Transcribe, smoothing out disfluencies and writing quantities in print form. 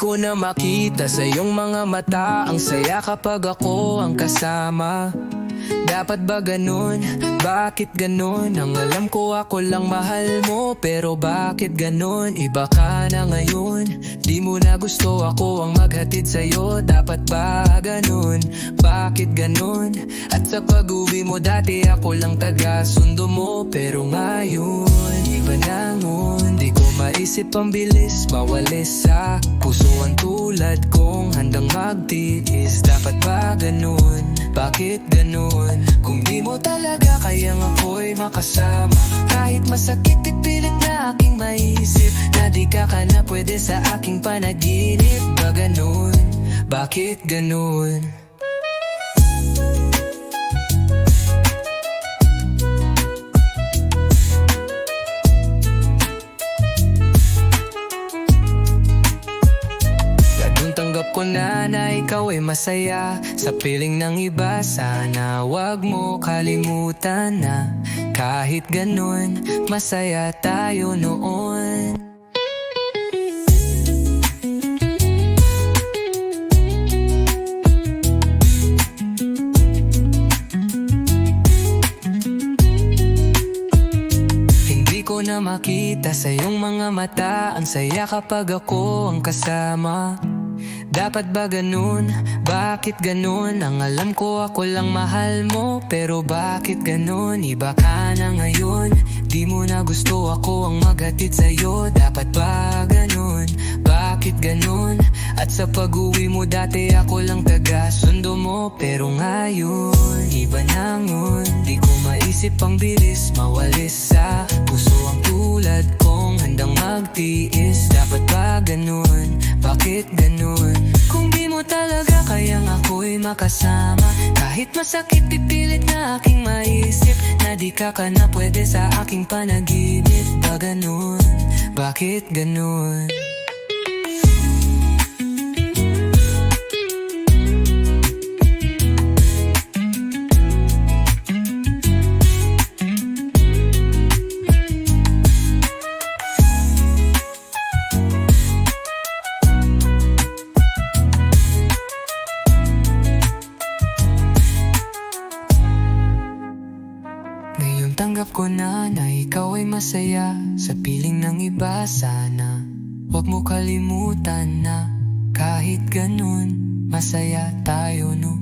ko na makita sa iyong mga mata. Ang saya kapag ako ang kasama. Dapat ba ganun? Bakit ganun? Ang alam ko ako lang mahal mo, pero bakit ganun? Iba ka na ngayon, di mo na gusto ako ang maghatid sa'yo. Dapat ba ganun? Bakit ganun? At sa pag-uwi mo dati ako lang taga-sundo mo, pero ngayon iba na ngun. Di ko maisip ang bilis mawalis sa puso ang tulad kong handang magtiis. Dapat ba ganun? Bakit ganun? Kung di mo talaga kayang ako'y makasama, kahit masakit ipilit na aking maisip na di ka na pwede sa aking panaginip. Ba ganun? Bakit ganun? Tanggap ko na ikaw ay masaya sa piling ng iba. Sana wag mo kalimutan na kahit ganun, masaya tayo noon. Hindi ko na makita sa iyong mga mata. Ang saya kapag ako ang kasama. Dapat ba ganun? Bakit ganun? Ang alam ko ako lang mahal mo, pero bakit ganun? Iba ka na ngayon, di mo na gusto ako ang maghatid sa'yo. Dapat ba ganun? Bakit ganun? At sa pag-uwi mo dati ako lang taga-sundo mo, pero ngayon iba na ngun. Di ko maisip ang bilis mawalis sa puso ang tulad kong handang magtiis. Dapat ba ganun? Bakit ganun? Kung di mo talaga kayang ako'y makasama, kahit masakit pipilit na aking maisip na di ka na pwede sa aking panaginip. Ba ganun? Bakit ganun? Ngayon tanggap ko na ikaw ay masaya sa piling ng iba. Sana wag mo kalimutan na kahit ganun, masaya tayo no.